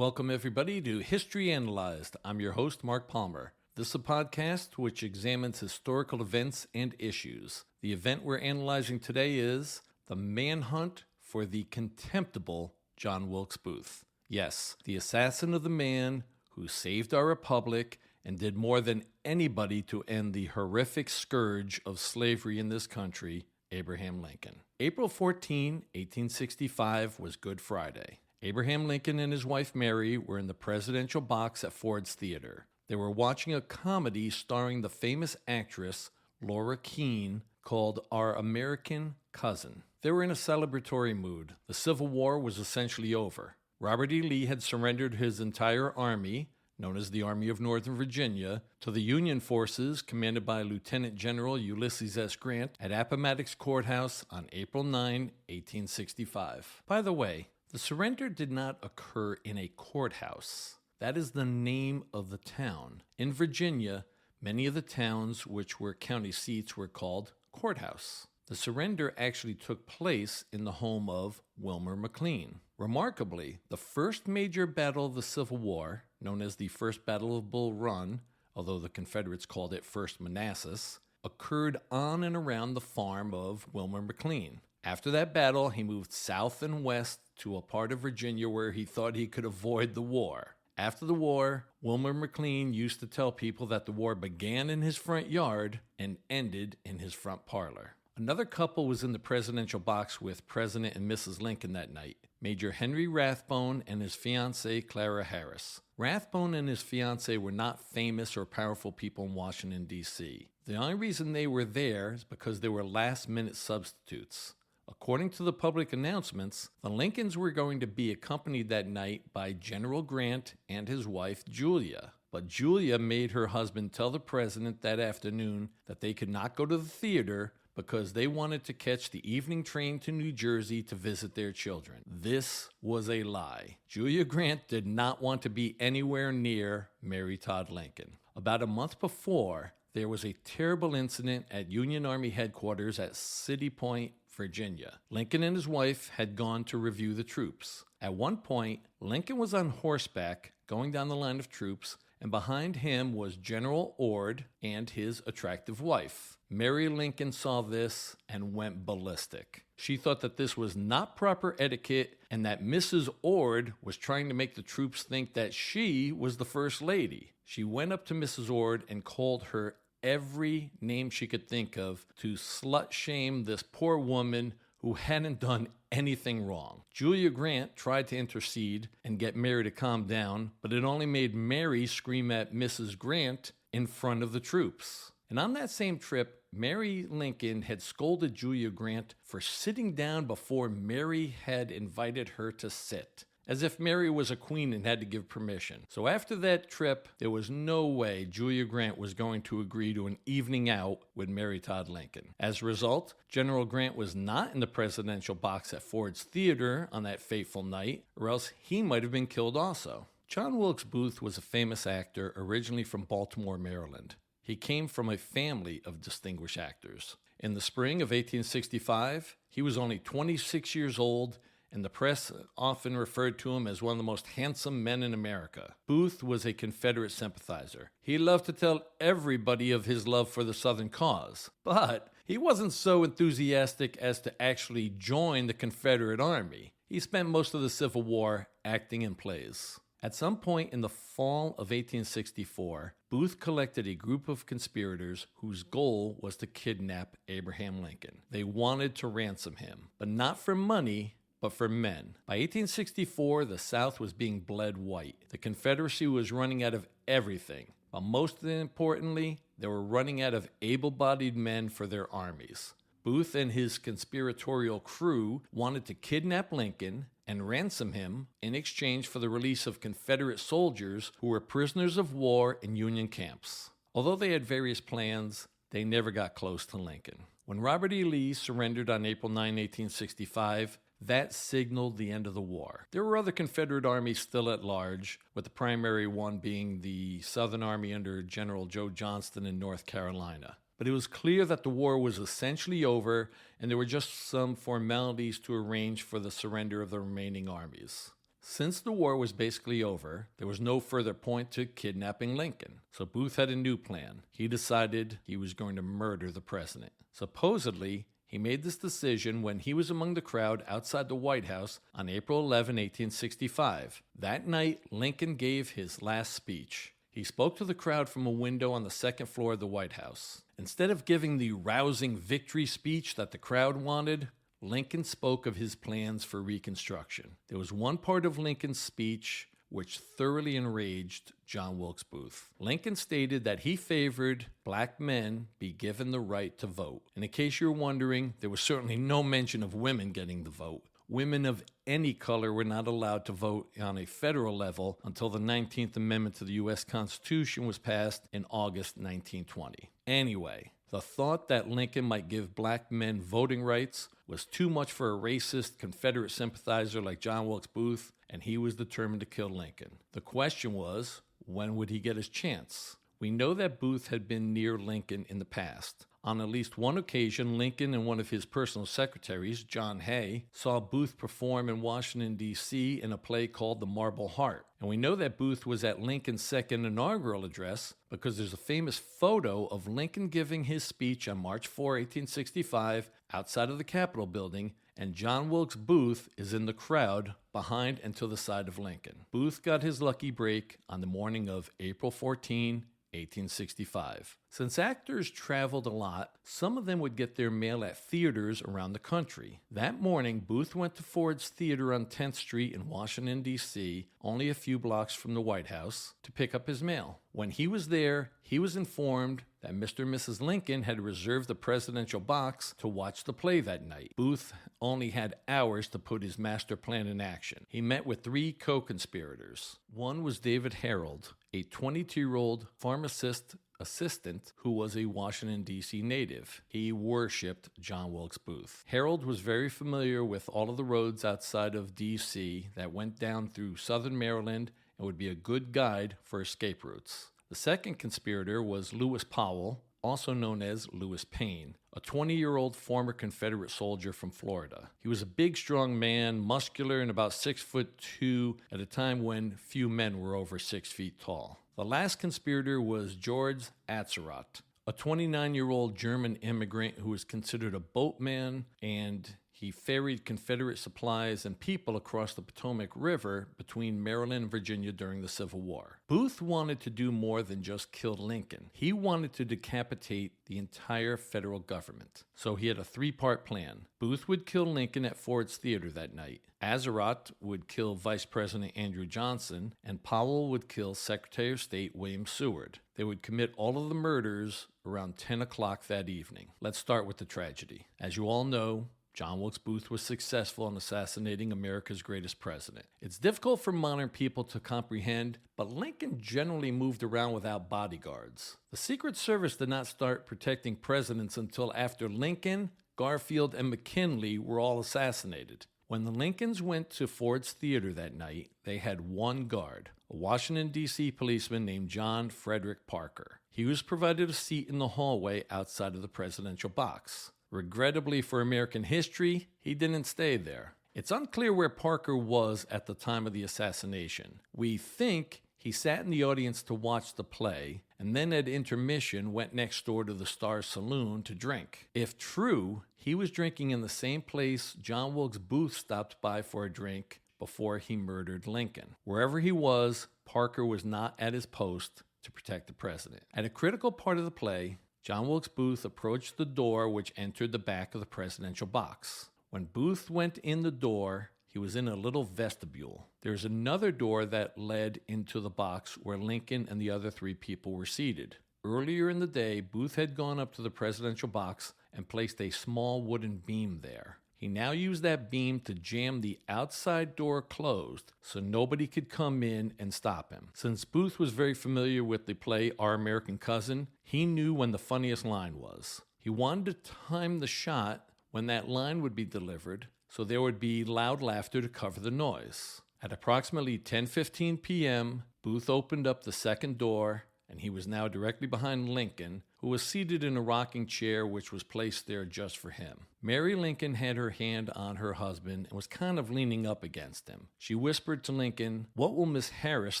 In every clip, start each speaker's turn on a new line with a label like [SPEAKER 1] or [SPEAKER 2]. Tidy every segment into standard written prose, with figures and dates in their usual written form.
[SPEAKER 1] Welcome, everybody, to History Analyzed. I'm your host, Mark Palmer. This is a podcast which examines historical events and issues. The event we're analyzing today is the manhunt for the contemptible John Wilkes Booth. Yes, the assassin of the man who saved our republic and did more than anybody to end the horrific scourge of slavery in this country, Abraham Lincoln. April 14, 1865 was Good Friday. Abraham Lincoln and his wife Mary were in the presidential box at Ford's Theater. They were watching a comedy starring the famous actress Laura Keene called Our American Cousin. They were in a celebratory mood. The Civil War was essentially over. Robert E. Lee had surrendered his entire army, known as the Army of Northern Virginia, to the Union forces commanded by Lieutenant General Ulysses S. Grant at Appomattox Courthouse on April 9, 1865. By the way, the surrender did not occur in a courthouse. That is the name of the town. In Virginia, many of the towns which were county seats were called courthouse. The surrender actually took place in the home of Wilmer McLean. Remarkably, the first major battle of the Civil War, known as the First Battle of Bull Run, although the Confederates called it First Manassas, occurred on and around the farm of Wilmer McLean. After that battle, he moved south and west to a part of Virginia where he thought he could avoid the war. After the war, Wilmer McLean used to tell people that the war began in his front yard and ended in his front parlor. Another couple was in the presidential box with President and Mrs. Lincoln that night, Major Henry Rathbone and his fiancée Clara Harris. Rathbone and his fiancée were not famous or powerful people in Washington, D.C. The only reason they were there is because they were last-minute substitutes. According to the public announcements, the Lincolns were going to be accompanied that night by General Grant and his wife, Julia. But Julia made her husband tell the president that afternoon that they could not go to the theater because they wanted to catch the evening train to New Jersey to visit their children. This was a lie. Julia Grant did not want to be anywhere near Mary Todd Lincoln. About a month before, there was a terrible incident at Union Army headquarters at City Point, Virginia. Lincoln and his wife had gone to review the troops. At one point, Lincoln was on horseback going down the line of troops, and behind him was General Ord and his attractive wife. Mary Lincoln saw this and went ballistic. She thought that this was not proper etiquette and that Mrs. Ord was trying to make the troops think that she was the First Lady. She went up to Mrs. Ord and called her every name she could think of to slut-shame this poor woman who hadn't done anything wrong. Julia Grant tried to intercede and get Mary to calm down, but it only made Mary scream at Mrs. Grant in front of the troops. And on that same trip, Mary Lincoln had scolded Julia Grant for sitting down before Mary had invited her to sit, as if Mary was a queen and had to give permission. So after that trip, there was no way Julia Grant was going to agree to an evening out with Mary Todd Lincoln. As a result, General Grant was not in the presidential box at Ford's Theater on that fateful night, or else he might have been killed also. John Wilkes Booth was a famous actor originally from Baltimore, Maryland. He came from a family of distinguished actors. In the spring of 1865, he was only 26 years old, and the press often referred to him as one of the most handsome men in America. Booth was a Confederate sympathizer. He loved to tell everybody of his love for the Southern cause, but he wasn't so enthusiastic as to actually join the Confederate Army. He spent most of the Civil War acting in plays. At some point in the fall of 1864, Booth collected a group of conspirators whose goal was to kidnap Abraham Lincoln. They wanted to ransom him, but not for money, but for men. By 1864, the South was being bled white. The Confederacy was running out of everything, but most importantly, they were running out of able-bodied men for their armies. Booth and his conspiratorial crew wanted to kidnap Lincoln and ransom him in exchange for the release of Confederate soldiers who were prisoners of war in Union camps. Although they had various plans, they never got close to Lincoln. When Robert E. Lee surrendered on April 9, 1865, that signaled the end of the war. There were other Confederate armies still at large, with the primary one being the Southern Army under General Joe Johnston in North Carolina. But it was clear that the war was essentially over, and there were just some formalities to arrange for the surrender of the remaining armies. Since the war was basically over, there was no further point to kidnapping Lincoln. So Booth had a new plan. He decided he was going to murder the president. Supposedly, he made this decision when he was among the crowd outside the White House on April 11, 1865. That night, Lincoln gave his last speech. He spoke to the crowd from a window on the second floor of the White House. Instead of giving the rousing victory speech that the crowd wanted, Lincoln spoke of his plans for Reconstruction. There was one part of Lincoln's speech which thoroughly enraged John Wilkes Booth. Lincoln stated that he favored black men be given the right to vote. And in case you're wondering, there was certainly no mention of women getting the vote. Women of any color were not allowed to vote on a federal level until the 19th Amendment to the U.S. Constitution was passed in August 1920. Anyway, the thought that Lincoln might give black men voting rights was too much for a racist Confederate sympathizer like John Wilkes Booth, and he was determined to kill Lincoln. The question was, when would he get his chance? We know that Booth had been near Lincoln in the past. On at least one occasion, Lincoln and one of his personal secretaries, John Hay, saw Booth perform in Washington, D.C. in a play called The Marble Heart. And we know that Booth was at Lincoln's second inaugural address because there's a famous photo of Lincoln giving his speech on March 4, 1865, outside of the Capitol building, and John Wilkes Booth is in the crowd behind and to the side of Lincoln. Booth got his lucky break on the morning of April 14, 1865. Since actors traveled a lot, some of them would get their mail at theaters around the country. That morning, Booth went to Ford's Theater on 10th Street in Washington, D.C., only a few blocks from the White House, to pick up his mail. When he was there, he was informed that Mr. and Mrs. Lincoln had reserved the presidential box to watch the play that night. Booth only had hours to put his master plan in action. He met with 3 co-conspirators. One was David Harold, a 22-year-old pharmacist assistant who was a Washington, D.C. native. He worshipped John Wilkes Booth. Harold was very familiar with all of the roads outside of D.C. that went down through southern Maryland and would be a good guide for escape routes. The second conspirator was Lewis Powell, also known as Lewis Payne, a 20-year-old former Confederate soldier from Florida. He was a big, strong man, muscular, and about 6'2" at a time when few men were over 6 feet tall. The last conspirator was George Atzerodt, a 29-year-old German immigrant who was considered a boatman, and he ferried Confederate supplies and people across the Potomac River between Maryland and Virginia during the Civil War. Booth wanted to do more than just kill Lincoln. He wanted to decapitate the entire federal government. So he had a 3-part plan. Booth would kill Lincoln at Ford's Theater that night. Atzerodt would kill Vice President Andrew Johnson, and Powell would kill Secretary of State William Seward. They would commit all of the murders around 10 o'clock that evening. Let's start with the tragedy. As you all know, John Wilkes Booth was successful in assassinating America's greatest president. It's difficult for modern people to comprehend, but Lincoln generally moved around without bodyguards. The Secret Service did not start protecting presidents until after Lincoln, Garfield, and McKinley were all assassinated. When the Lincolns went to Ford's Theater that night, they had one guard, a Washington, D.C. policeman named John Frederick Parker. He was provided a seat in the hallway outside of the presidential box. Regrettably for American history, he didn't stay there. It's unclear where Parker was at the time of the assassination. We think he sat in the audience to watch the play, and then at intermission went next door to the Star Saloon to drink. If true, he was drinking in the same place John Wilkes Booth stopped by for a drink before he murdered Lincoln. Wherever he was, Parker was not at his post to protect the president. At a critical part of the play, John Wilkes Booth approached the door which entered the back of the presidential box. When Booth went in the door, he was in a little vestibule. There's another door that led into the box where Lincoln and the other 3 people were seated. Earlier in the day, Booth had gone up to the presidential box and placed a small wooden beam there. He now used that beam to jam the outside door closed so nobody could come in and stop him. Since Booth was very familiar with the play Our American Cousin, he knew when the funniest line was. He wanted to time the shot when that line would be delivered so there would be loud laughter to cover the noise. At approximately 10:15 p.m., Booth opened up the second door and he was now directly behind Lincoln, who was seated in a rocking chair which was placed there just for him. Mary Lincoln had her hand on her husband and was kind of leaning up against him. She whispered to Lincoln, "What will Miss Harris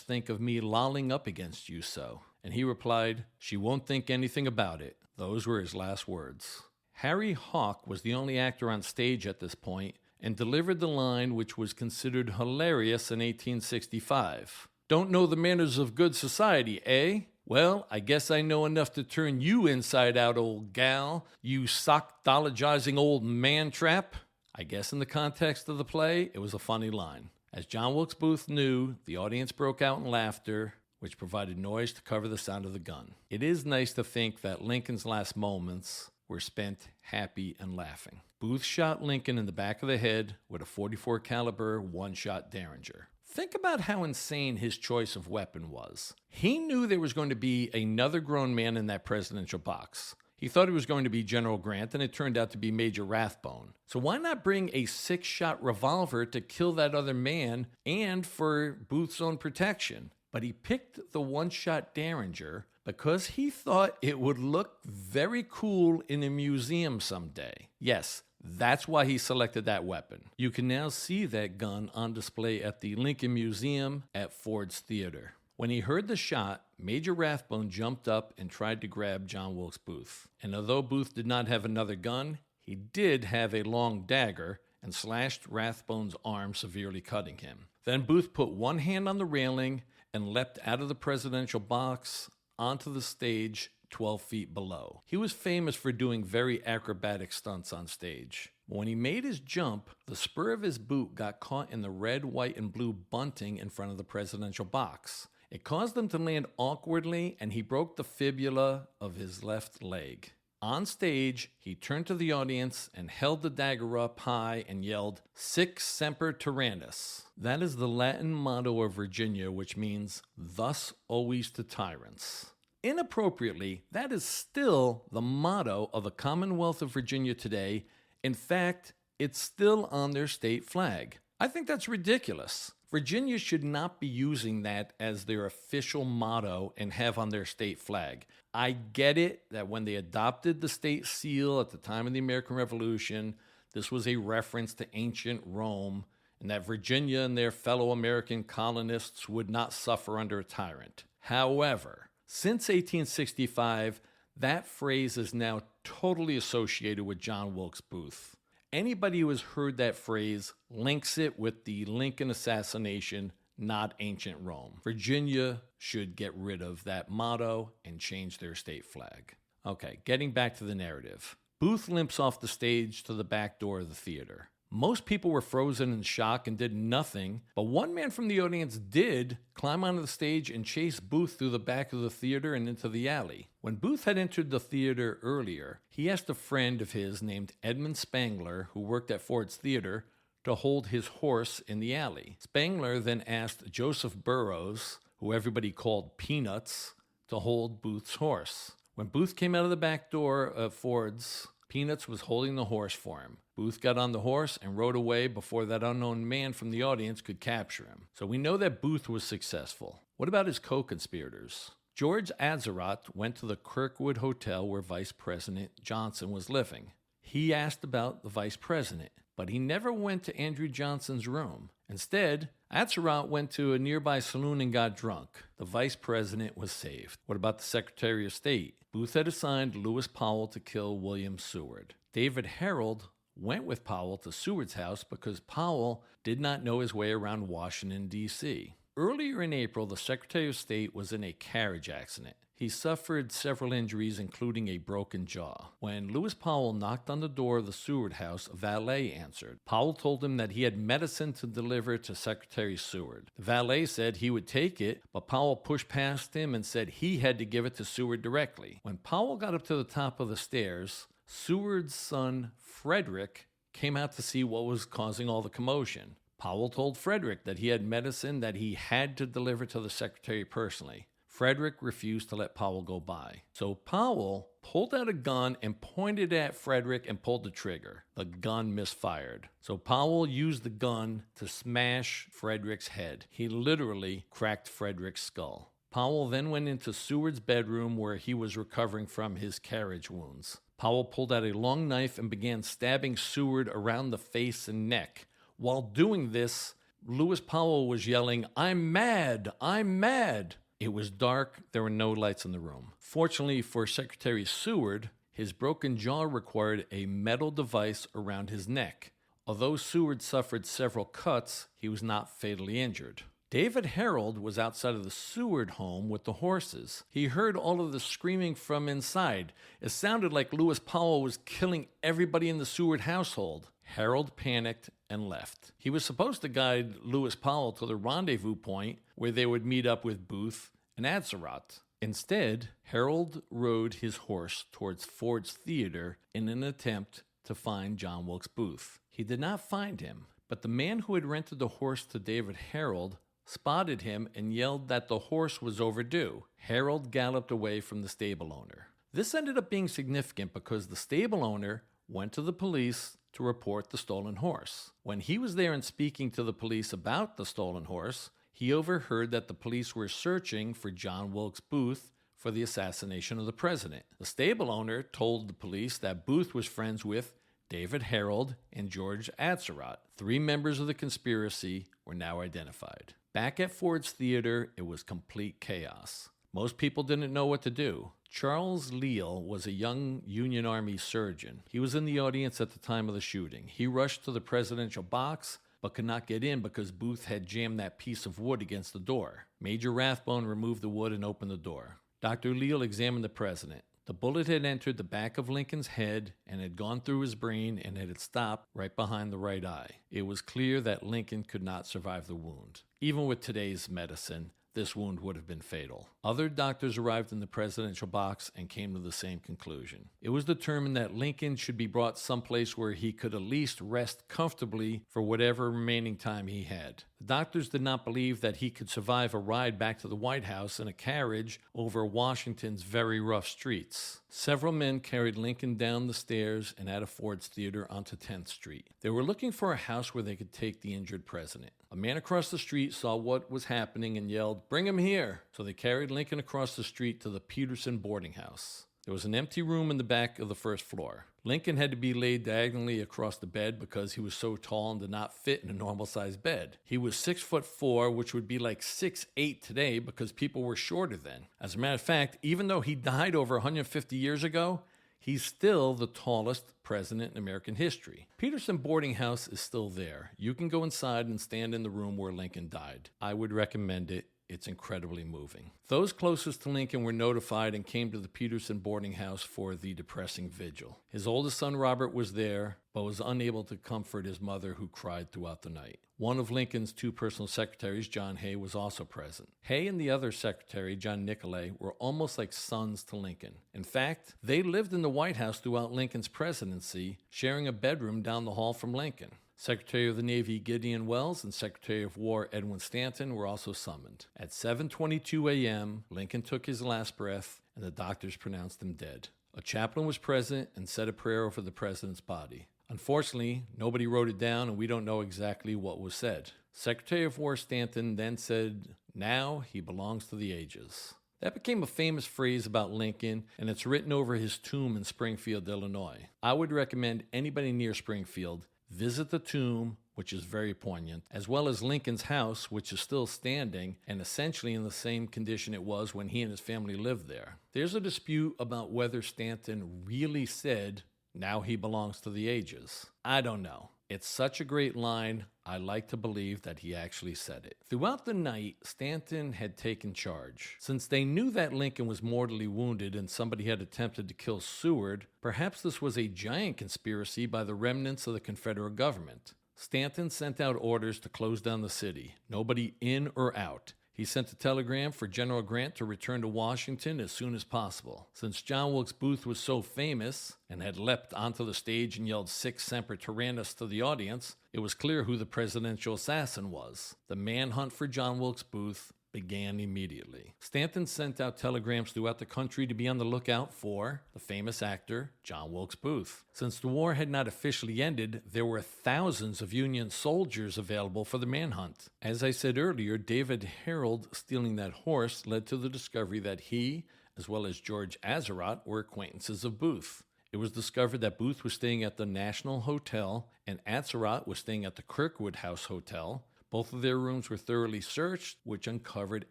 [SPEAKER 1] think of me lolling up against you so?" And he replied, "She won't think anything about it." Those were his last words. Harry Hawk was the only actor on stage at this point and delivered the line which was considered hilarious in 1865. "Don't know the manners of good society, eh? Well, I guess I know enough to turn you inside out, old gal, you sockdologizing old man-trap." I guess in the context of the play, it was a funny line. As John Wilkes Booth knew, the audience broke out in laughter, which provided noise to cover the sound of the gun. It is nice to think that Lincoln's last moments were spent happy and laughing. Booth shot Lincoln in the back of the head with a .44 caliber one-shot Derringer. Think about how insane his choice of weapon was. He knew there was going to be another grown man in that presidential box. He thought it was going to be General Grant, and it turned out to be Major Rathbone. So why not bring a 6-shot revolver to kill that other man and for Booth's own protection? But he picked the one-shot Derringer because he thought it would look very cool in a museum someday. Yes, that's why he selected that weapon. You can now see that gun on display at the Lincoln Museum at Ford's Theater. When he heard the shot, Major Rathbone jumped up and tried to grab John Wilkes Booth. And although Booth did not have another gun, he did have a long dagger and slashed Rathbone's arm, severely cutting him. Then Booth put one hand on the railing and leapt out of the presidential box onto the stage 12 feet below. He was famous for doing very acrobatic stunts on stage. When he made his jump, the spur of his boot got caught in the red, white, and blue bunting in front of the presidential box. It caused him to land awkwardly, and he broke the fibula of his left leg. On stage, he turned to the audience and held the dagger up high and yelled, "Sic semper tyrannis." That is the Latin motto of Virginia, which means, "Thus always to tyrants." Inappropriately, that is still the motto of the Commonwealth of Virginia today. In fact, it's still on their state flag. I think that's ridiculous. Virginia should not be using that as their official motto and have on their state flag. I get it that when they adopted the state seal at the time of the American Revolution, this was a reference to ancient Rome, and that Virginia and their fellow American colonists would not suffer under a tyrant. However, since 1865, that phrase is now totally associated with John Wilkes Booth. Anybody who has heard that phrase links it with the Lincoln assassination, not ancient Rome. Virginia should get rid of that motto and change their state flag. Okay, getting back to the narrative. Booth limps off the stage to the back door of the theater. Most people were frozen in shock and did nothing, but one man from the audience did climb onto the stage and chase Booth through the back of the theater and into the alley. When Booth had entered the theater earlier, he asked a friend of his named Edmund Spangler, who worked at Ford's Theater, to hold his horse in the alley. Spangler then asked Joseph Burroughs, who everybody called Peanuts, to hold Booth's horse. When Booth came out of the back door of Ford's, Peanuts was holding the horse for him. Booth got on the horse and rode away before that unknown man from the audience could capture him. So we know that Booth was successful. What about his co-conspirators? George Atzerodt went to the Kirkwood Hotel where Vice President Johnson was living. He asked about the vice president, but he never went to Andrew Johnson's room. Instead, Atzerodt went to a nearby saloon and got drunk. The vice president was saved. What about the Secretary of State? Booth had assigned Lewis Powell to kill William Seward. David Harold went with Powell to Seward's house because Powell did not know his way around Washington, D.C. Earlier in April, the Secretary of State was in a carriage accident. He suffered several injuries, including a broken jaw. When Lewis Powell knocked on the door of the Seward house, a valet answered. Powell told him that he had medicine to deliver to Secretary Seward. The valet said he would take it, but Powell pushed past him and said he had to give it to Seward directly. When Powell got up to the top of the stairs, Seward's son, Frederick, came out to see what was causing all the commotion. Powell told Frederick that he had medicine that he had to deliver to the secretary personally. Frederick refused to let Powell go by. So Powell pulled out a gun and pointed at Frederick and pulled the trigger. The gun misfired. So Powell used the gun to smash Frederick's head. He literally cracked Frederick's skull. Powell then went into Seward's bedroom where he was recovering from his carriage wounds. Powell pulled out a long knife and began stabbing Seward around the face and neck. While doing this, Lewis Powell was yelling, "I'm mad! I'm mad!" It was dark. There were no lights in the room. Fortunately for Secretary Seward, his broken jaw required a metal device around his neck. Although Seward suffered several cuts, he was not fatally injured. David Harold was outside of the Seward home with the horses. He heard all of the screaming from inside. It sounded like Lewis Powell was killing everybody in the Seward household. Harold panicked and left. He was supposed to guide Lewis Powell to the rendezvous point where they would meet up with Booth and Atzerodt. Instead, Harold rode his horse towards Ford's Theater in an attempt to find John Wilkes Booth. He did not find him, but the man who had rented the horse to David Harold spotted him and yelled that the horse was overdue. Harold galloped away from the stable owner. This ended up being significant because the stable owner went to the police to report the stolen horse. When he was there and speaking to the police about the stolen horse, he overheard that the police were searching for John Wilkes Booth for the assassination of the president. The stable owner told the police that Booth was friends with David Harold and George Atzerodt. 3 members of the conspiracy were now identified. Back at Ford's Theater, it was complete chaos. Most people didn't know what to do. Charles Leal was a young Union Army surgeon. He was in the audience at the time of the shooting. He rushed to the presidential box, but could not get in because Booth had jammed that piece of wood against the door. Major Rathbone removed the wood and opened the door. Dr. Leal examined the president. The bullet had entered the back of Lincoln's head and had gone through his brain and had stopped right behind the right eye. It was clear that Lincoln could not survive the wound. Even with today's medicine, this wound would have been fatal. Other doctors arrived in the presidential box and came to the same conclusion. It was determined that Lincoln should be brought someplace where he could at least rest comfortably for whatever remaining time he had. The doctors did not believe that he could survive a ride back to the White House in a carriage over Washington's very rough streets. Several men carried Lincoln down the stairs and out of Ford's Theater onto 10th Street. They were looking for a house where they could take the injured president. A man across the street saw what was happening and yelled, "Bring him here!" So they carried Lincoln across the street to the Peterson boarding house. There was an empty room in the back of the first floor. Lincoln had to be laid diagonally across the bed because he was so tall and did not fit in a normal-sized bed. He was 6'4", which would be like 6'8" today because people were shorter then. As a matter of fact, even though he died over 150 years ago, he's still the tallest president in American history. Peterson Boarding House is still there. You can go inside and stand in the room where Lincoln died. I would recommend it. It's incredibly moving. Those closest to Lincoln were notified and came to the Peterson boarding house for the depressing vigil. His oldest son, Robert, was there, but was unable to comfort his mother, who cried throughout the night. One of Lincoln's 2 personal secretaries, John Hay, was also present. Hay and the other secretary, John Nicolay, were almost like sons to Lincoln. In fact, they lived in the White House throughout Lincoln's presidency, sharing a bedroom down the hall from Lincoln. Secretary of the Navy Gideon Welles and Secretary of War Edwin Stanton were also summoned. At 7:22 a.m., Lincoln took his last breath, and the doctors pronounced him dead. A chaplain was present and said a prayer over the president's body. Unfortunately, nobody wrote it down, and we don't know exactly what was said. Secretary of War Stanton then said, "Now he belongs to the ages." That became a famous phrase about Lincoln, and it's written over his tomb in Springfield, Illinois. I would recommend anybody near Springfield visit the tomb, which is very poignant, as well as Lincoln's house, which is still standing and essentially in the same condition it was when he and his family lived there. There's a dispute about whether Stanton really said, "Now he belongs to the ages." I don't know. It's such a great line, I like to believe that he actually said it. Throughout the night, Stanton had taken charge. Since they knew that Lincoln was mortally wounded and somebody had attempted to kill Seward, perhaps this was a giant conspiracy by the remnants of the Confederate government. Stanton sent out orders to close down the city, nobody in or out. He sent a telegram for General Grant to return to Washington as soon as possible. Since John Wilkes Booth was so famous and had leapt onto the stage and yelled "Sic Semper Tyrannis" to the audience, it was clear who the presidential assassin was. The manhunt for John Wilkes Booth began immediately. Stanton sent out telegrams throughout the country to be on the lookout for the famous actor John Wilkes Booth. Since the war had not officially ended, there were thousands of Union soldiers available for the manhunt. As I said earlier, David Harold stealing that horse led to the discovery that he, as well as George Azarat, were acquaintances of Booth. It was discovered that Booth was staying at the National Hotel and Azarat was staying at the Kirkwood House Hotel. Both of their rooms were thoroughly searched, which uncovered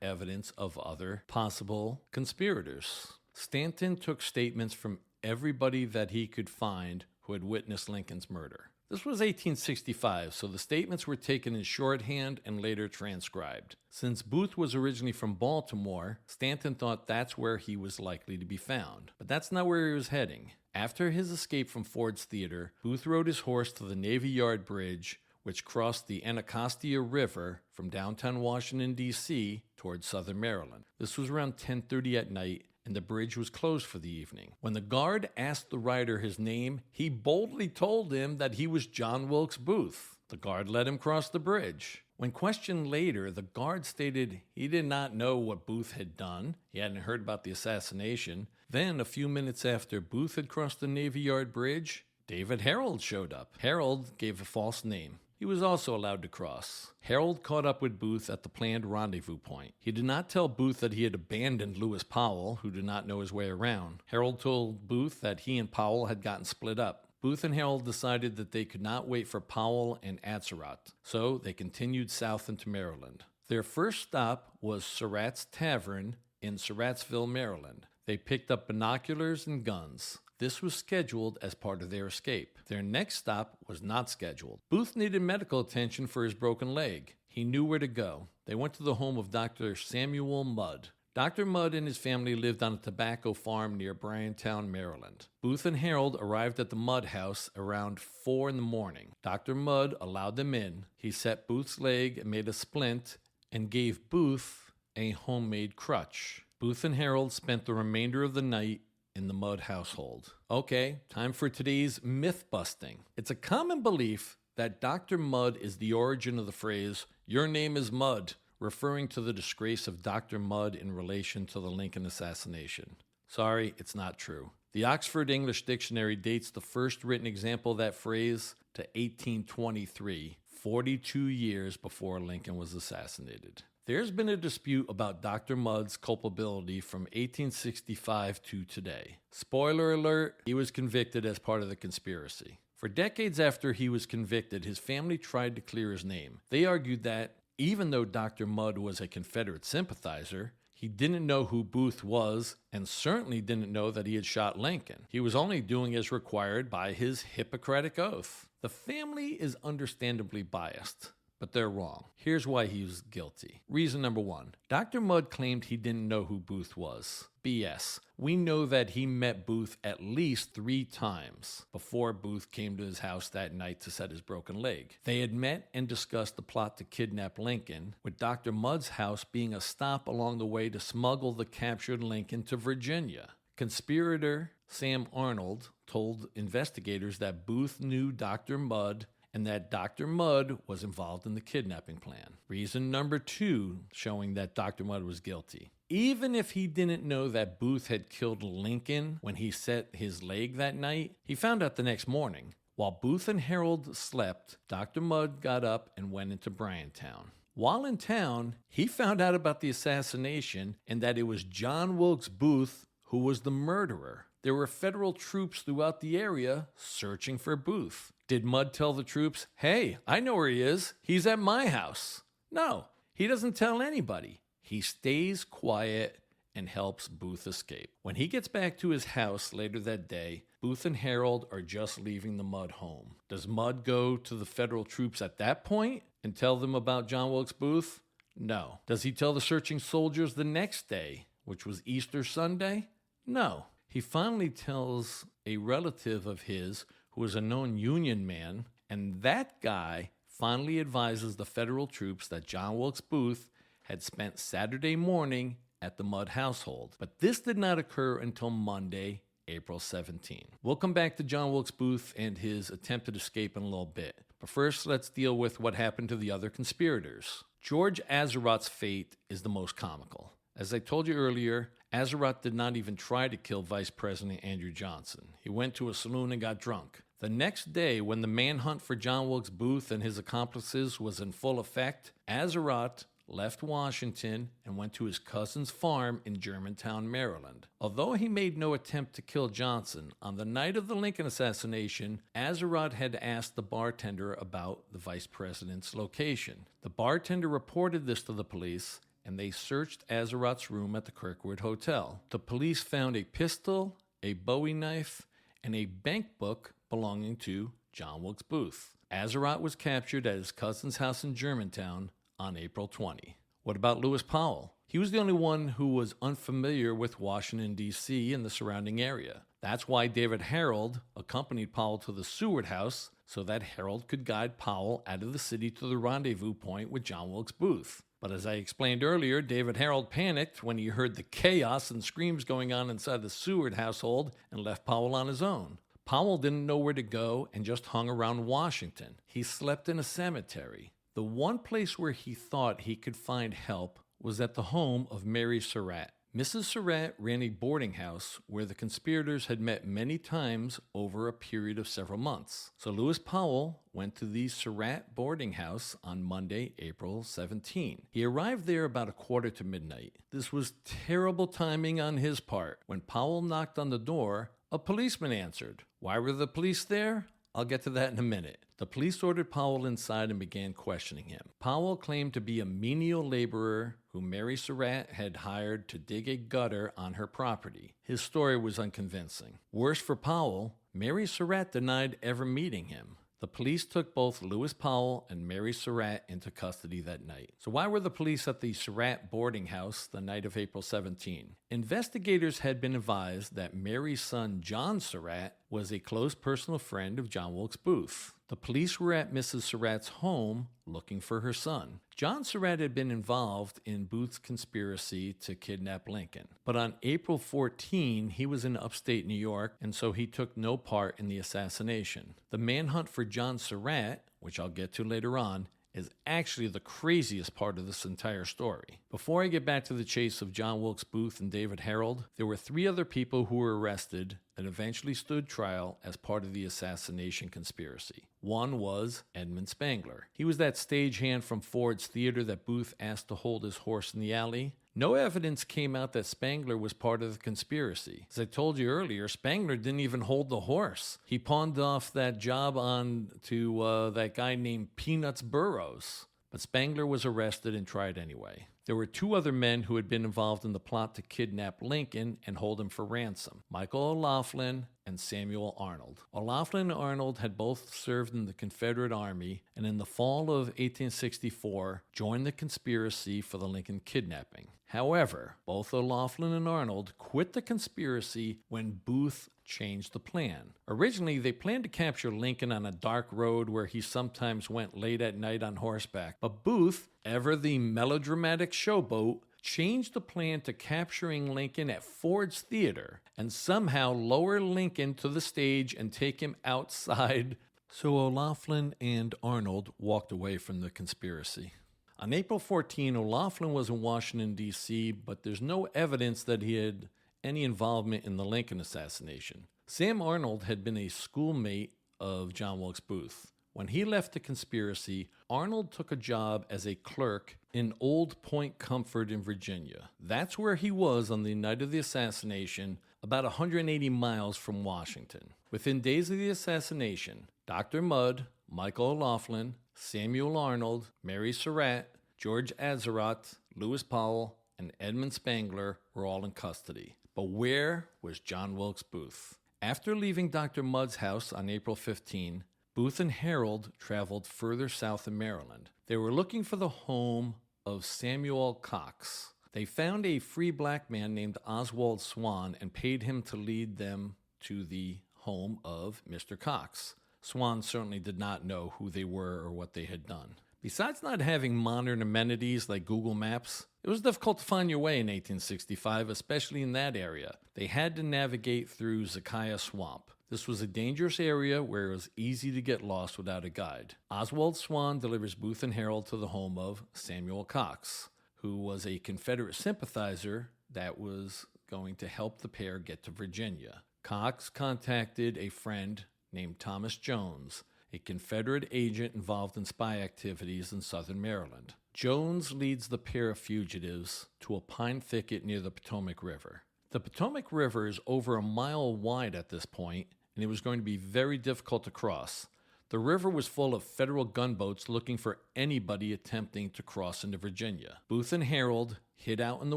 [SPEAKER 1] evidence of other possible conspirators. Stanton took statements from everybody that he could find who had witnessed Lincoln's murder. This was 1865, so the statements were taken in shorthand and later transcribed. Since Booth was originally from Baltimore, Stanton thought that's where he was likely to be found. But that's not where he was heading. After his escape from Ford's Theater, Booth rode his horse to the Navy Yard Bridge, which crossed the Anacostia River from downtown Washington, D.C. towards southern Maryland. This was around 10:30 at night, and the bridge was closed for the evening. When the guard asked the rider his name, he boldly told him that he was John Wilkes Booth. The guard let him cross the bridge. When questioned later, the guard stated he did not know what Booth had done. He hadn't heard about the assassination. Then, a few minutes after Booth had crossed the Navy Yard Bridge, David Harold showed up. Harold gave a false name. He was also allowed to cross. Harold caught up with Booth at the planned rendezvous point. He did not tell Booth that he had abandoned Lewis Powell, who did not know his way around. Harold told Booth that he and Powell had gotten split up. Booth and Harold decided that they could not wait for Powell and Azarat, so they continued south into Maryland. Their first stop was Surratt's Tavern in Surrattsville, Maryland. They picked up binoculars and guns. This was scheduled as part of their escape. Their next stop was not scheduled. Booth needed medical attention for his broken leg. He knew where to go. They went to the home of Dr. Samuel Mudd. Dr. Mudd and his family lived on a tobacco farm near Bryantown, Maryland. Booth and Harold arrived at the Mudd house around 4 in the morning. Dr. Mudd allowed them in. He set Booth's leg and made a splint and gave Booth a homemade crutch. Booth and Harold spent the remainder of the night in the Mudd household. Okay, time for today's myth busting. It's a common belief that Dr. Mudd is the origin of the phrase, "Your name is Mudd," referring to the disgrace of Dr. Mudd in relation to the Lincoln assassination. Sorry, it's not true. The Oxford English Dictionary dates the first written example of that phrase to 1823, 42 years before Lincoln was assassinated. There's been a dispute about Dr. Mudd's culpability from 1865 to today. Spoiler alert, he was convicted as part of the conspiracy. For decades after he was convicted, his family tried to clear his name. They argued that even though Dr. Mudd was a Confederate sympathizer, he didn't know who Booth was and certainly didn't know that he had shot Lincoln. He was only doing as required by his Hippocratic oath. The family is understandably biased, but they're wrong. Here's why he was guilty. Reason number 1. Dr. Mudd claimed he didn't know who Booth was. BS. We know that he met Booth at least 3 times before Booth came to his house that night to set his broken leg. They had met and discussed the plot to kidnap Lincoln, with Dr. Mudd's house being a stop along the way to smuggle the captured Lincoln to Virginia. Conspirator Sam Arnold told investigators that Booth knew Dr. Mudd and that Dr. Mudd was involved in the kidnapping plan. Reason number 2 showing that Dr. Mudd was guilty. Even if he didn't know that Booth had killed Lincoln when he set his leg that night, he found out the next morning. While Booth and Harold slept, Dr. Mudd got up and went into Bryantown. While in town, he found out about the assassination and that it was John Wilkes Booth who was the murderer. There were federal troops throughout the area searching for Booth. Did Mudd tell the troops, "Hey, I know where he is. He's at my house"? No, he doesn't tell anybody. He stays quiet and helps Booth escape. When he gets back to his house later that day, Booth and Harold are just leaving the Mudd home. Does Mudd go to the federal troops at that point and tell them about John Wilkes Booth? No. Does he tell the searching soldiers the next day, which was Easter Sunday? No. He finally tells a relative of his who is a known Union man, and that guy finally advises the federal troops that John Wilkes Booth had spent Saturday morning at the Mudd household. But this did not occur until Monday, April 17. We'll come back to John Wilkes Booth and his attempted escape in a little bit. But first, let's deal with what happened to the other conspirators. George Azerot's fate is the most comical. As I told you earlier, Azerot did not even try to kill Vice President Andrew Johnson. He went to a saloon and got drunk. The next day, when the manhunt for John Wilkes Booth and his accomplices was in full effect, Azerot left Washington and went to his cousin's farm in Germantown, Maryland. Although he made no attempt to kill Johnson, on the night of the Lincoln assassination, Azerot had asked the bartender about the vice president's location. The bartender reported this to the police, and they searched Azerot's room at the Kirkwood Hotel. The police found a pistol, a Bowie knife, and a bank book belonging to John Wilkes Booth. Azerot was captured at his cousin's house in Germantown on April 20. What about Lewis Powell? He was the only one who was unfamiliar with Washington, D.C. and the surrounding area. That's why David Harold accompanied Powell to the Seward house so that Harold could guide Powell out of the city to the rendezvous point with John Wilkes Booth. But as I explained earlier, David Harold panicked when he heard the chaos and screams going on inside the Seward household and left Powell on his own. Powell didn't know where to go and just hung around Washington. He slept in a cemetery. The one place where he thought he could find help was at the home of Mary Surratt. Mrs. Surratt ran a boarding house where the conspirators had met many times over a period of several months. So Lewis Powell went to the Surratt boarding house on Monday, April 17. He arrived there about 1:45. This was terrible timing on his part. When Powell knocked on the door, a policeman answered. Why were the police there? I'll get to that in a minute. The police ordered Powell inside and began questioning him. Powell claimed to be a menial laborer who Mary Surratt had hired to dig a gutter on her property. His story was unconvincing. Worse for Powell, Mary Surratt denied ever meeting him. The police took both Lewis Powell and Mary Surratt into custody that night. So why were the police at the Surratt boarding house the night of April 17? Investigators had been advised that Mary's son, John Surratt, was a close personal friend of John Wilkes Booth. The police were at Mrs. Surratt's home looking for her son. John Surratt had been involved in Booth's conspiracy to kidnap Lincoln. But on April 14, he was in upstate New York, and so he took no part in the assassination. The manhunt for John Surratt, which I'll get to later on, is actually the craziest part of this entire story. Before I get back to the chase of John Wilkes Booth and David Harold, there were 3 other people who were arrested and eventually stood trial as part of the assassination conspiracy. One was Edmund Spangler. He was that stagehand from Ford's Theater that Booth asked to hold his horse in the alley. No evidence came out that Spangler was part of the conspiracy. As I told you earlier, Spangler didn't even hold the horse. He pawned off that job on to that guy named Peanuts Burroughs. But Spangler was arrested and tried anyway. There were 2 other men who had been involved in the plot to kidnap Lincoln and hold him for ransom: Michael O'Laughlin and Samuel Arnold. O'Laughlin and Arnold had both served in the Confederate Army, and in the fall of 1864 joined the conspiracy for the Lincoln kidnapping. However, both O'Laughlin and Arnold quit the conspiracy when Booth changed the plan. Originally, they planned to capture Lincoln on a dark road where he sometimes went late at night on horseback. But Booth, ever the melodramatic showboat, changed the plan to capturing Lincoln at Ford's Theater and somehow lower Lincoln to the stage and take him outside. So O'Laughlin and Arnold walked away from the conspiracy. On April 14, O'Laughlin was in Washington, D.C., but there's no evidence that he had any involvement in the Lincoln assassination. Sam Arnold had been a schoolmate of John Wilkes Booth. When he left the conspiracy, Arnold took a job as a clerk in Old Point Comfort in Virginia. That's where he was on the night of the assassination, about 180 miles from Washington. Within days of the assassination, Dr. Mudd, Michael O'Laughlin, Samuel Arnold, Mary Surratt, George Azerot, Lewis Powell, and Edmund Spangler were all in custody. But where was John Wilkes Booth? After leaving Dr. Mudd's house on April 15, Booth and Harold traveled further south in Maryland. They were looking for the home of Samuel Cox. They found a free black man named Oswald Swan and paid him to lead them to the home of Mr. Cox. Swan certainly did not know who they were or what they had done. Besides not having modern amenities like Google Maps, it was difficult to find your way in 1865, especially in that area. They had to navigate through Zakiah Swamp. This was a dangerous area where it was easy to get lost without a guide. Oswald Swan delivers Booth and Harold to the home of Samuel Cox, who was a Confederate sympathizer that was going to help the pair get to Virginia. Cox contacted a friend named Thomas Jones, a Confederate agent involved in spy activities in southern Maryland. Jones leads the pair of fugitives to a pine thicket near the Potomac River. The Potomac River is over a mile wide at this point, and it was going to be very difficult to cross. The river was full of Federal gunboats looking for anybody attempting to cross into Virginia. Booth and Harold hid out in the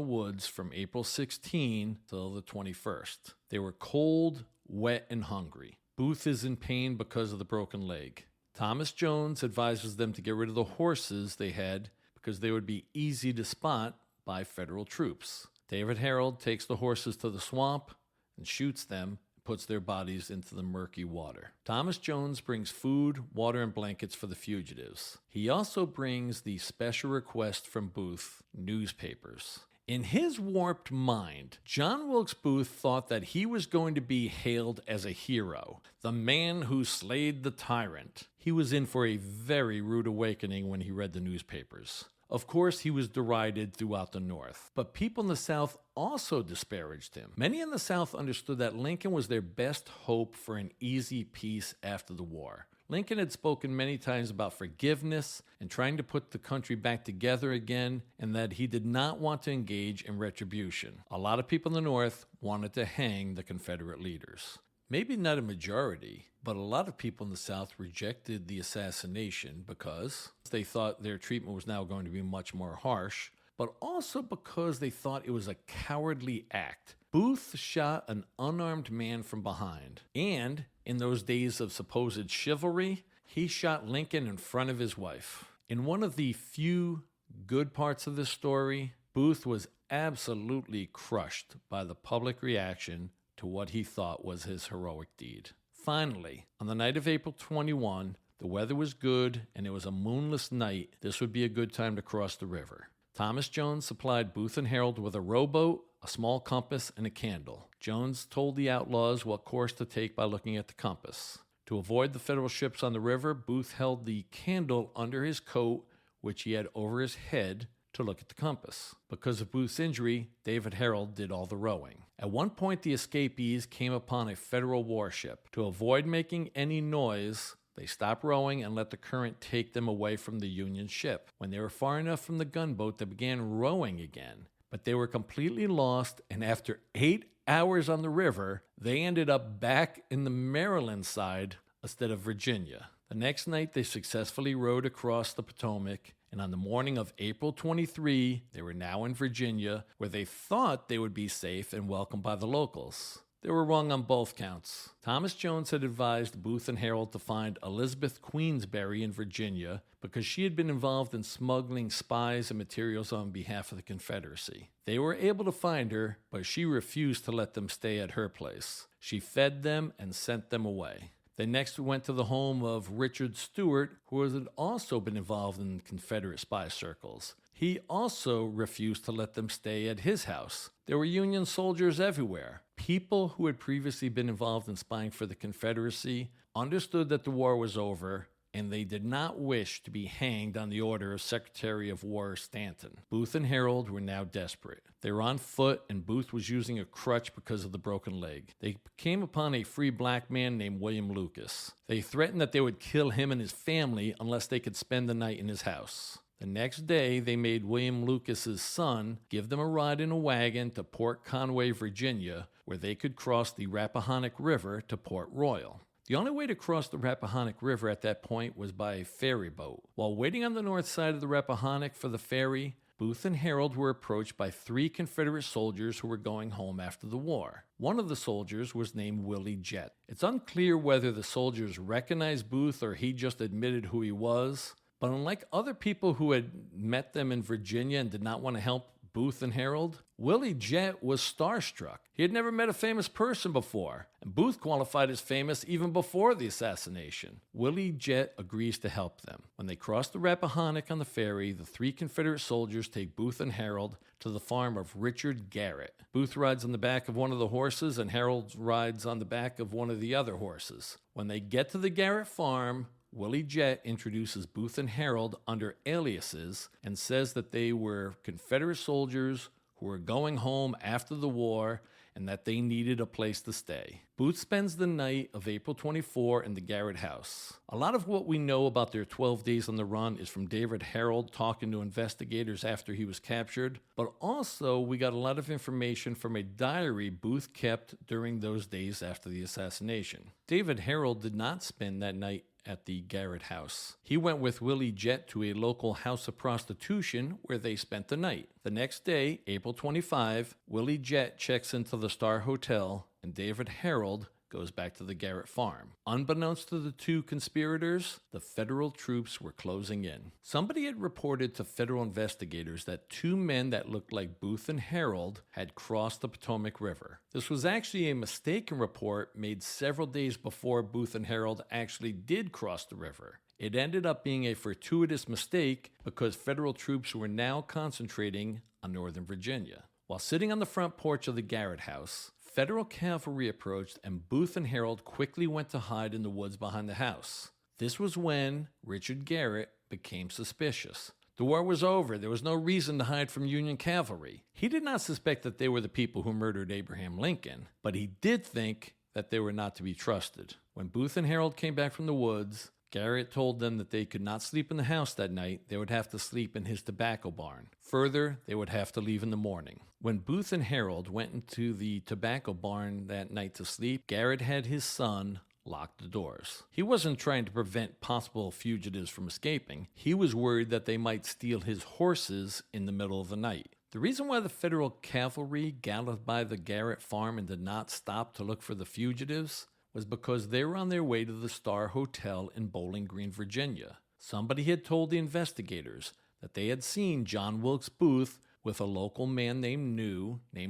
[SPEAKER 1] woods from April 16 till the 21st. They were cold, wet, and hungry. Booth is in pain because of the broken leg. Thomas Jones advises them to get rid of the horses they had because they would be easy to spot by Federal troops. David Harold takes the horses to the swamp and shoots them, puts their bodies into the murky water. Thomas Jones brings food, water, and blankets for the fugitives. He also brings the special request from Booth, newspapers. In his warped mind, John Wilkes Booth thought that he was going to be hailed as a hero, the man who slayed the tyrant. He was in for a very rude awakening when he read the newspapers. Of course, he was derided throughout the North, but people in the South also disparaged him. Many in the South understood that Lincoln was their best hope for an easy peace after the war. Lincoln had spoken many times about forgiveness and trying to put the country back together again, and that he did not want to engage in retribution. A lot of people in the North wanted to hang the Confederate leaders. Maybe not a majority, but a lot of people in the South rejected the assassination because they thought their treatment was now going to be much more harsh, but also because they thought it was a cowardly act. Booth shot an unarmed man from behind, and in those days of supposed chivalry, he shot Lincoln in front of his wife. In one of the few good parts of this story, Booth was absolutely crushed by the public reaction to what he thought was his heroic deed. Finally, on the night of April 21, the weather was good and it was a moonless night. This would be a good time to cross the river. Thomas Jones supplied Booth and Harold with a rowboat, a small compass, and a candle. Jones told the outlaws what course to take by looking at the compass. To avoid the Federal ships on the river, Booth held the candle under his coat, which he had over his head, to look at the compass. Because of Booth's injury, David Harold did all the rowing. At one point, the escapees came upon a Federal warship. To avoid making any noise, they stopped rowing and let the current take them away from the Union ship. When they were far enough from the gunboat, they began rowing again. But they were completely lost, and after 8 hours on the river, they ended up back in the Maryland side instead of Virginia. The next night, they successfully rowed across the Potomac, and on the morning of April 23, they were now in Virginia, where they thought they would be safe and welcomed by the locals. They were wrong on both counts. Thomas Jones had advised Booth and Harold to find Elizabeth Queensberry in Virginia because she had been involved in smuggling spies and materials on behalf of the Confederacy. They were able to find her, but she refused to let them stay at her place. She fed them and sent them away. They next went to the home of Richard Stewart, who had also been involved in Confederate spy circles. He also refused to let them stay at his house. There were Union soldiers everywhere. People who had previously been involved in spying for the Confederacy understood that the war was over, and they did not wish to be hanged on the order of Secretary of War Stanton. Booth and Harold were now desperate. They were on foot, and Booth was using a crutch because of the broken leg. They came upon a free black man named William Lucas. They threatened that they would kill him and his family unless they could spend the night in his house. The next day, they made William Lucas's son give them a ride in a wagon to Port Conway, Virginia, where they could cross the Rappahannock River to Port Royal. The only way to cross the Rappahannock River at that point was by a ferry boat. While waiting on the north side of the Rappahannock for the ferry, Booth and Harold were approached by 3 Confederate soldiers who were going home after the war. One of the soldiers was named Willie Jett. It's unclear whether the soldiers recognized Booth or he just admitted who he was, but unlike other people who had met them in Virginia and did not want to help of Booth and Harold, Willie Jett was starstruck. He had never met a famous person before, and Booth qualified as famous even before the assassination. Willie Jett agrees to help them. When they cross the Rappahannock on the ferry, the three Confederate soldiers take Booth and Harold to the farm of Richard Garrett. Booth rides on the back of one of the horses, and Harold rides on the back of one of the other horses. When they get to the Garrett farm, Willie Jett introduces Booth and Harold under aliases and says that they were Confederate soldiers who were going home after the war and that they needed a place to stay. Booth spends the night of April 24 in the Garrett house. A lot of what we know about their 12 days on the run is from David Harold talking to investigators after he was captured, but also we got a lot of information from a diary Booth kept during those days after the assassination. David Harold did not spend that night at the Garrett house. He went with Willie Jett to a local house of prostitution where they spent the night. The next day, April 25, Willie Jett checks into the Star Hotel and David Harold goes back to the Garrett farm. Unbeknownst to the two conspirators, the federal troops were closing in. Somebody had reported to federal investigators that two men that looked like Booth and Harold had crossed the Potomac River. This was actually a mistaken report made several days before Booth and Harold actually did cross the river. It ended up being a fortuitous mistake because federal troops were now concentrating on Northern Virginia. While sitting on the front porch of the Garrett house, federal cavalry approached and Booth and Harold quickly went to hide in the woods behind the house. This was when Richard Garrett became suspicious. The war was over. There was no reason to hide from Union cavalry. He did not suspect that they were the people who murdered Abraham Lincoln, but he did think that they were not to be trusted. When Booth and Harold came back from the woods, Garrett told them that they could not sleep in the house that night. They would have to sleep in his tobacco barn. Further, they would have to leave in the morning. When Booth and Harold went into the tobacco barn that night to sleep, Garrett had his son lock the doors. He wasn't trying to prevent possible fugitives from escaping. He was worried that they might steal his horses in the middle of the night. The reason why the federal cavalry galloped by the Garrett farm and did not stop to look for the fugitives was because they were on their way to the Star Hotel in Bowling Green, Virginia. Somebody had told the investigators that they had seen John Wilkes Booth with a local man named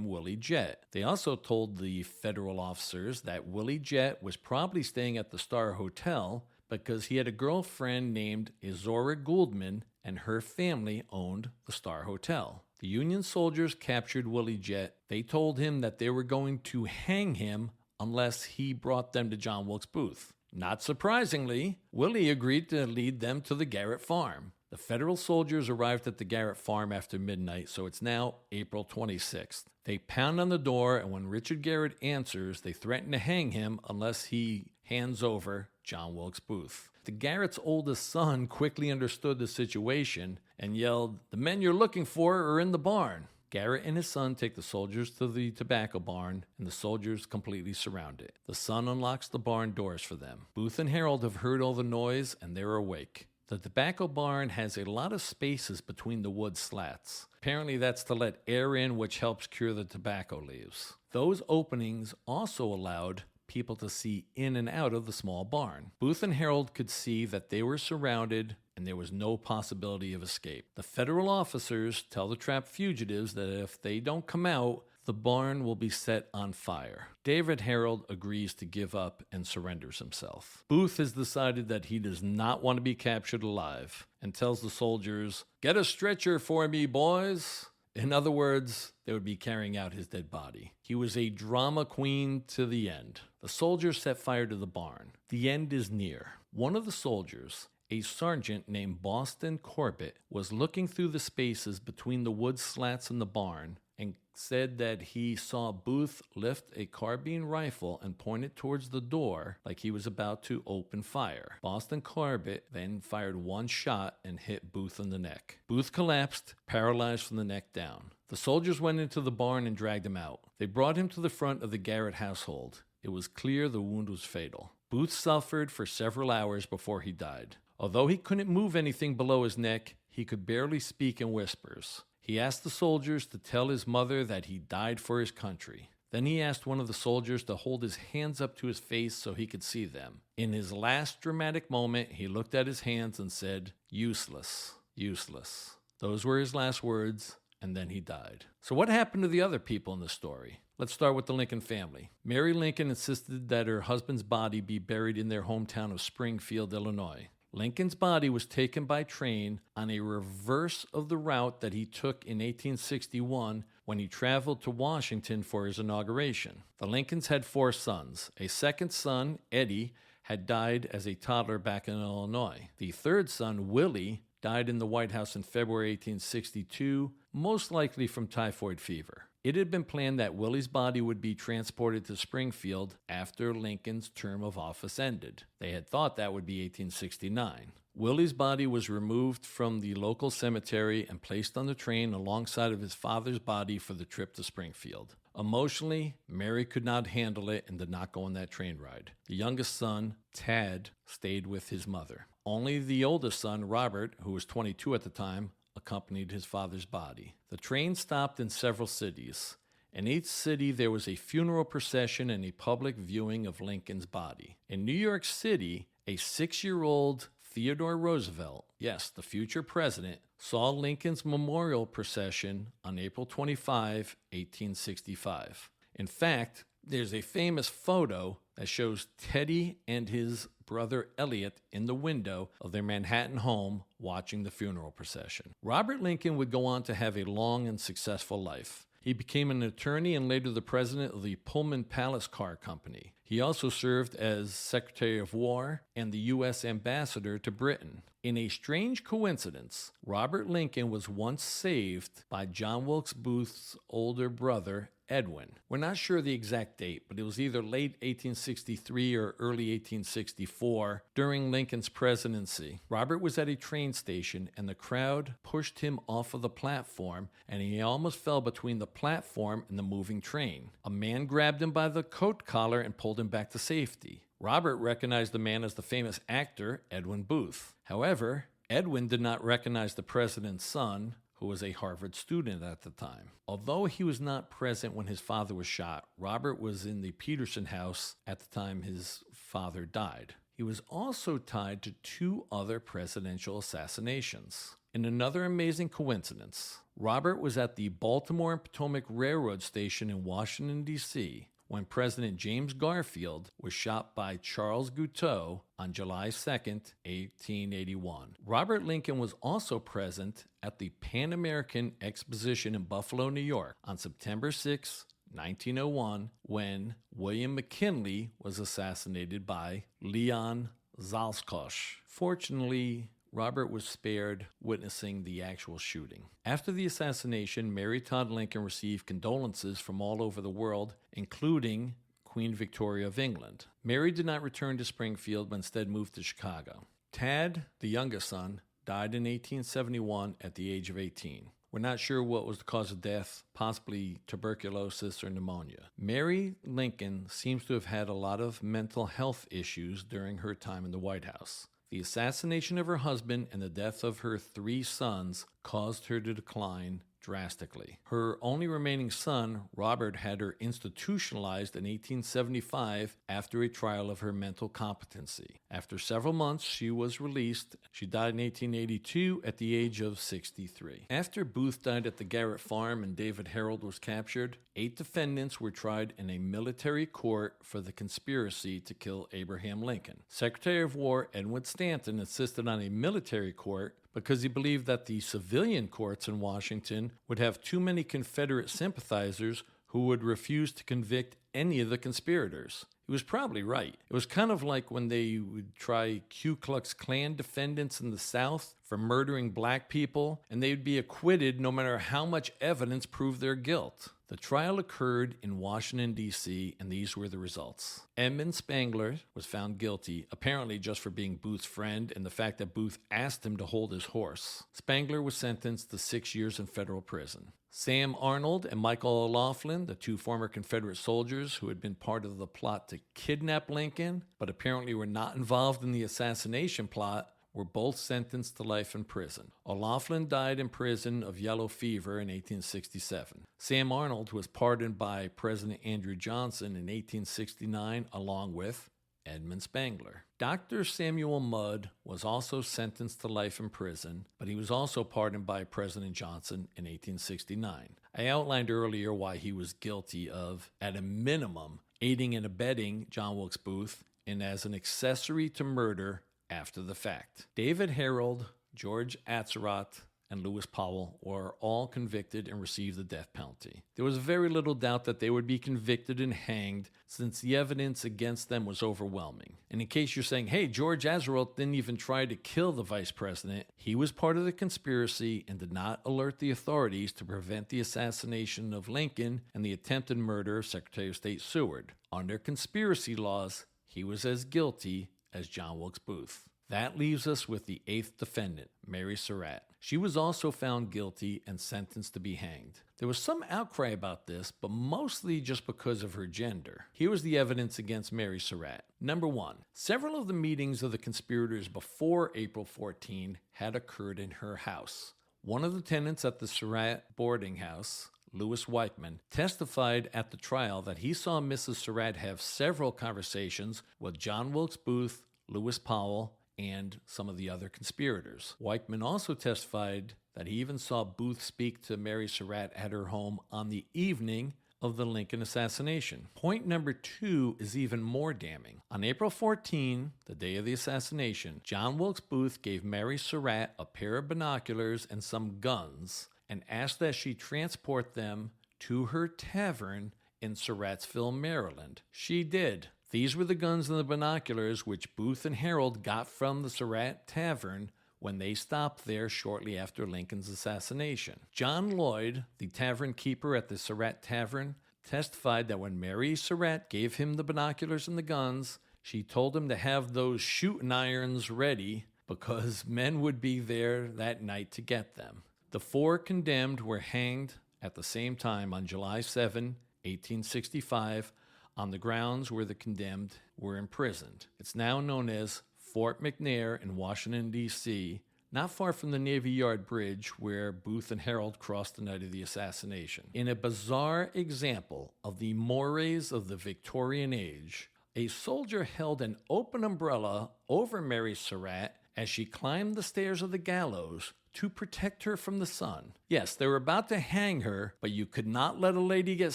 [SPEAKER 1] Willie Jett. They also told the federal officers that Willie Jett was probably staying at the Star Hotel because he had a girlfriend named Izora Gouldman and her family owned the Star Hotel. The Union soldiers captured Willie Jett. They told him that they were going to hang him unless he brought them to John Wilkes Booth. Not surprisingly, Willie agreed to lead them to the Garrett farm. The federal soldiers arrived at the Garrett farm after midnight, so it's now April 26th. They pound on the door, and when Richard Garrett answers, they threaten to hang him unless he hands over John Wilkes Booth. The Garrett's oldest son quickly understood the situation and yelled, "The men you're looking for are in the barn." Garrett and his son take the soldiers to the tobacco barn, and the soldiers completely surround it. The son unlocks the barn doors for them. Booth and Harold have heard all the noise, and they're awake. The tobacco barn has a lot of spaces between the wood slats. Apparently that's to let air in, which helps cure the tobacco leaves. Those openings also allowed people to see in and out of the small barn. Booth and Harold could see that they were surrounded and there was no possibility of escape. The federal officers tell the trapped fugitives that if they don't come out, the barn will be set on fire. David Harold agrees to give up and surrenders himself. Booth has decided that he does not want to be captured alive and tells the soldiers, "Get a stretcher for me, boys." In other words, they would be carrying out his dead body. He was a drama queen to the end. The soldiers set fire to the barn. The end is near. One of the soldiers, a sergeant named Boston Corbett, was looking through the spaces between the wood slats in the barn and said that he saw Booth lift a carbine rifle and point it towards the door like he was about to open fire. Boston Corbett then fired one shot and hit Booth in the neck. Booth collapsed, paralyzed from the neck down. The soldiers went into the barn and dragged him out. They brought him to the front of the Garrett household. It was clear the wound was fatal. Booth suffered for several hours before he died. Although he couldn't move anything below his neck, he could barely speak in whispers. He asked the soldiers to tell his mother that he died for his country. Then he asked one of the soldiers to hold his hands up to his face so he could see them. In his last dramatic moment, he looked at his hands and said, "Useless, useless." Those were his last words, and then he died. So what happened to the other people in the story? Let's start with the Lincoln family. Mary Lincoln insisted that her husband's body be buried in their hometown of Springfield, Illinois. Lincoln's body was taken by train on a reverse of the route that he took in 1861 when he traveled to Washington for his inauguration. The Lincolns had 4 sons. A second son, Eddie, had died as a toddler back in Illinois. The third son, Willie, died in the White House in February 1862, most likely from typhoid fever. It had been planned that Willie's body would be transported to Springfield after Lincoln's term of office ended. They had thought that would be 1869. Willie's body was removed from the local cemetery and placed on the train alongside of his father's body for the trip to Springfield. Emotionally, Mary could not handle it and did not go on that train ride. The youngest son, Tad, stayed with his mother. Only the oldest son, Robert, who was 22 at the time, accompanied his father's body. The train stopped in several cities. In each city, there was a funeral procession and a public viewing of Lincoln's body. In New York City, a 6-year-old Theodore Roosevelt, yes, the future president, saw Lincoln's memorial procession on April 25, 1865. In fact, there's a famous photo that shows Teddy and his brother Elliot in the window of their Manhattan home watching the funeral procession. Robert Lincoln would go on to have a long and successful life. He became an attorney and later the president of the Pullman Palace Car Company. He also served as Secretary of War and the U.S. Ambassador to Britain. In a strange coincidence, Robert Lincoln was once saved by John Wilkes Booth's older brother, Edwin. We're not sure the exact date, but it was either late 1863 or early 1864 during Lincoln's presidency. Robert was at a train station and the crowd pushed him off of the platform and he almost fell between the platform and the moving train. A man grabbed him by the coat collar and pulled him back to safety. Robert recognized the man as the famous actor Edwin Booth. However, Edwin did not recognize the president's son, who was a Harvard student at the time. Although he was not present when his father was shot, Robert was in the Peterson house at the time his father died. He was also tied to 2 other presidential assassinations. In another amazing coincidence, Robert was at the Baltimore and Potomac Railroad Station in Washington, D.C., when President James Garfield was shot by Charles Guiteau on July 2, 1881. Robert Lincoln was also present at the Pan American Exposition in Buffalo, New York on September 6, 1901, when William McKinley was assassinated by Leon Zalskosh. Fortunately, Robert was spared witnessing the actual shooting. After the assassination, Mary Todd Lincoln received condolences from all over the world, including Queen Victoria of England. Mary did not return to Springfield, but instead moved to Chicago. Tad, the youngest son, died in 1871 at the age of 18. We're not sure what was the cause of death, possibly tuberculosis or pneumonia. Mary Lincoln seems to have had a lot of mental health issues during her time in the White House. The assassination of her husband and the death of her 3 sons caused her to decline drastically. Her only remaining son, Robert, had her institutionalized in 1875 after a trial of her mental competency. After several months, she was released. She died in 1882 at the age of 63. After Booth died at the Garrett Farm and David Harold was captured, 8 defendants were tried in a military court for the conspiracy to kill Abraham Lincoln. Secretary of War Edwin Stanton insisted on a military court because he believed that the civilian courts in Washington would have too many Confederate sympathizers who would refuse to convict any of the conspirators. He was probably right. It was kind of like when they would try Ku Klux Klan defendants in the South for murdering black people, and they'd be acquitted no matter how much evidence proved their guilt. The trial occurred in Washington, D.C., and these were the results. Edmund Spangler was found guilty, apparently just for being Booth's friend and the fact that Booth asked him to hold his horse. Spangler was sentenced to 6 years in federal prison. Sam Arnold and Michael O'Laughlin, the 2 former Confederate soldiers who had been part of the plot to kidnap Lincoln, but apparently were not involved in the assassination plot, were both sentenced to life in prison. O'Laughlin died in prison of yellow fever in 1867. Sam Arnold was pardoned by President Andrew Johnson in 1869, along with Edmund Spangler. Dr. Samuel Mudd was also sentenced to life in prison, but he was also pardoned by President Johnson in 1869. I outlined earlier why he was guilty of, at a minimum, aiding and abetting John Wilkes Booth and as an accessory to murder after the fact. David Harold, George Atzerodt, and Lewis Powell were all convicted and received the death penalty. There was very little doubt that they would be convicted and hanged since the evidence against them was overwhelming. And in case you're saying, hey, George Atzerodt didn't even try to kill the vice president, he was part of the conspiracy and did not alert the authorities to prevent the assassination of Lincoln and the attempted murder of Secretary of State Seward. Under conspiracy laws, he was as guilty as John Wilkes Booth. That leaves us with the eighth defendant, Mary Surratt. She was also found guilty and sentenced to be hanged. There was some outcry about this, but mostly just because of her gender. Here was the evidence against Mary Surratt. Number one, several of the meetings of the conspirators before April 14 had occurred in her house. One of the tenants at the Surratt boarding house, Louis Weichman, testified at the trial that he saw Mrs. Surratt have several conversations with John Wilkes Booth, Lewis Powell, and some of the other conspirators. Weichman also testified that he even saw Booth speak to Mary Surratt at her home on the evening of the Lincoln assassination. Point number two is even more damning. On April 14, the day of the assassination, John Wilkes Booth gave Mary Surratt a pair of binoculars and some guns and asked that she transport them to her tavern in Surrattsville, Maryland. She did. These were the guns and the binoculars which Booth and Harold got from the Surratt Tavern when they stopped there shortly after Lincoln's assassination. John Lloyd, the tavern keeper at the Surratt Tavern, testified that when Mary Surratt gave him the binoculars and the guns, she told him to have those shooting irons ready because men would be there that night to get them. The four condemned were hanged at the same time on July 7, 1865, on the grounds where the condemned were imprisoned. It's now known as Fort McNair in Washington, D.C., not far from the Navy Yard Bridge where Booth and Harold crossed the night of the assassination. In a bizarre example of the mores of the Victorian age, a soldier held an open umbrella over Mary Surratt as she climbed the stairs of the gallows to protect her from the sun. Yes, they were about to hang her, but you could not let a lady get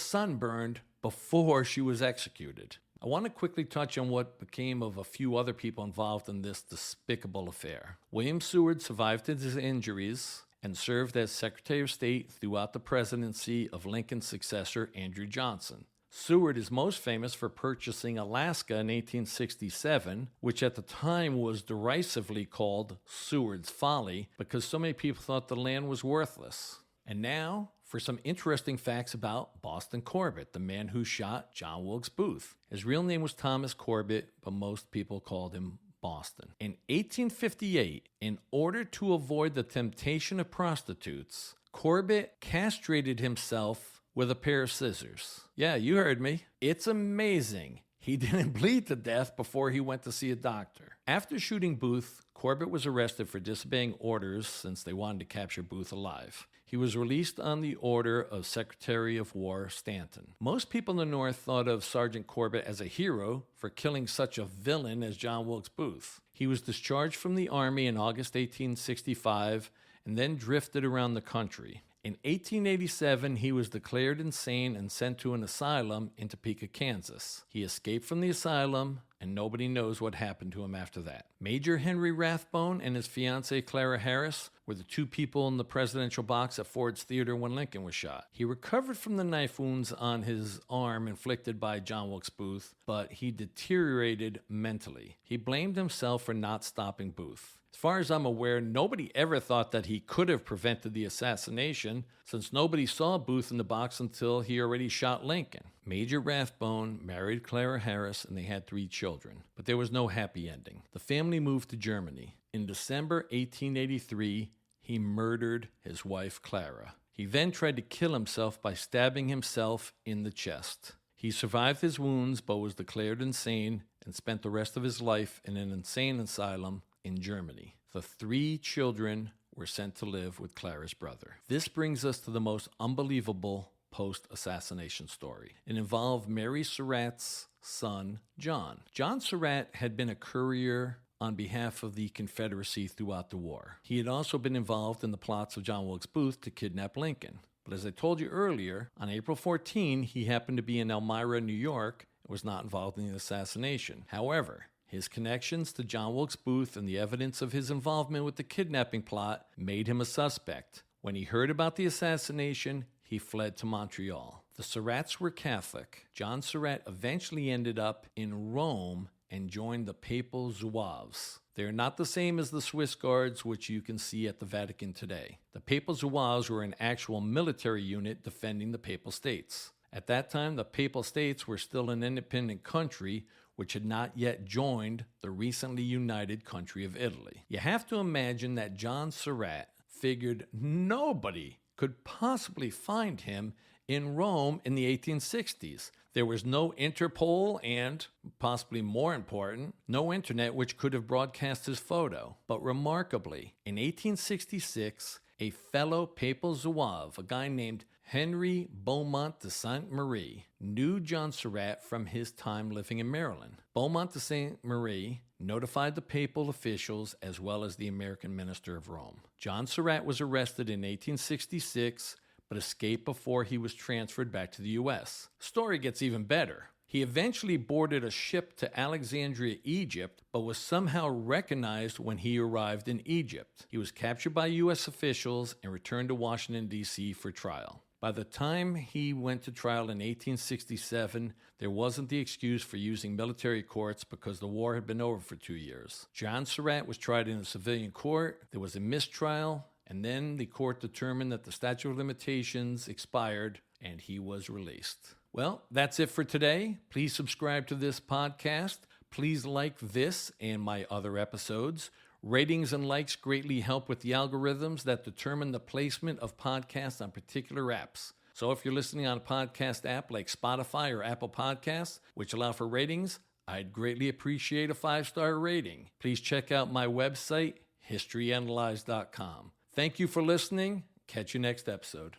[SPEAKER 1] sunburned before she was executed. I want to quickly touch on what became of a few other people involved in this despicable affair. William Seward survived his injuries and served as Secretary of State throughout the presidency of Lincoln's successor, Andrew Johnson. Seward is most famous for purchasing Alaska in 1867, which at the time was derisively called Seward's Folly because so many people thought the land was worthless. And now, for some interesting facts about Boston Corbett, the man who shot John Wilkes Booth. His real name was Thomas Corbett, but most people called him Boston. In 1858, in order to avoid the temptation of prostitutes, Corbett castrated himself with a pair of scissors. Yeah, you heard me. It's amazing he didn't bleed to death before he went to see a doctor. After shooting Booth, Corbett was arrested for disobeying orders since they wanted to capture Booth alive. He was released on the order of Secretary of War Stanton. Most people in the North thought of Sergeant Corbett as a hero for killing such a villain as John Wilkes Booth. He was discharged from the Army in August 1865 and then drifted around the country. In 1887, he was declared insane and sent to an asylum in Topeka, Kansas. He escaped from the asylum, and nobody knows what happened to him after that. Major Henry Rathbone and his fiancée Clara Harris were the two people in the presidential box at Ford's Theater when Lincoln was shot. He recovered from the knife wounds on his arm inflicted by John Wilkes Booth, but he deteriorated mentally. He blamed himself for not stopping Booth. As far as I'm aware, nobody ever thought that he could have prevented the assassination, since nobody saw Booth in the box until he already shot Lincoln. Major Rathbone married Clara Harris and they had 3 children, but there was no happy ending. The family moved to Germany. In December 1883, he murdered his wife Clara. He then tried to kill himself by stabbing himself in the chest. He survived his wounds but was declared insane and spent the rest of his life in an insane asylum in Germany. The 3 children were sent to live with Clara's brother. This brings us to the most unbelievable post-assassination story. It involved Mary Surratt's son, John. John Surratt had been a courier on behalf of the Confederacy throughout the war. He had also been involved in the plots of John Wilkes Booth to kidnap Lincoln. But as I told you earlier, on April 14, he happened to be in Elmira, New York, and was not involved in the assassination. However, his connections to John Wilkes Booth and the evidence of his involvement with the kidnapping plot made him a suspect. When he heard about the assassination, he fled to Montreal. The Surratts were Catholic. John Surratt eventually ended up in Rome and joined the Papal Zouaves. They are not the same as the Swiss Guards, which you can see at the Vatican today. The Papal Zouaves were an actual military unit defending the Papal States. At that time, the Papal States were still an independent country, which had not yet joined the recently united country of Italy. You have to imagine that John Surratt figured nobody could possibly find him in Rome in the 1860s. There was no Interpol and, possibly more important, no internet which could have broadcast his photo. But remarkably, in 1866, a fellow Papal Zouave, a guy named Henry Beaumont de Sainte-Marie, knew John Surratt from his time living in Maryland. Beaumont de Sainte-Marie notified the papal officials as well as the American minister of Rome. John Surratt was arrested in 1866, but escaped before he was transferred back to the U.S. Story gets even better. He eventually boarded a ship to Alexandria, Egypt, but was somehow recognized when he arrived in Egypt. He was captured by U.S. officials and returned to Washington, D.C. for trial. By the time he went to trial in 1867, there wasn't the excuse for using military courts because the war had been over for 2 years. John Surratt was tried in a civilian court. There was a mistrial, and then the court determined that the statute of limitations expired and he was released. Well, that's it for today. Please subscribe to this podcast. Please like this and my other episodes. Ratings and likes greatly help with the algorithms that determine the placement of podcasts on particular apps. So if you're listening on a podcast app like Spotify or Apple Podcasts, which allow for ratings, I'd greatly appreciate a 5-star rating. Please check out my website, historyanalyzed.com. Thank you for listening. Catch you next episode.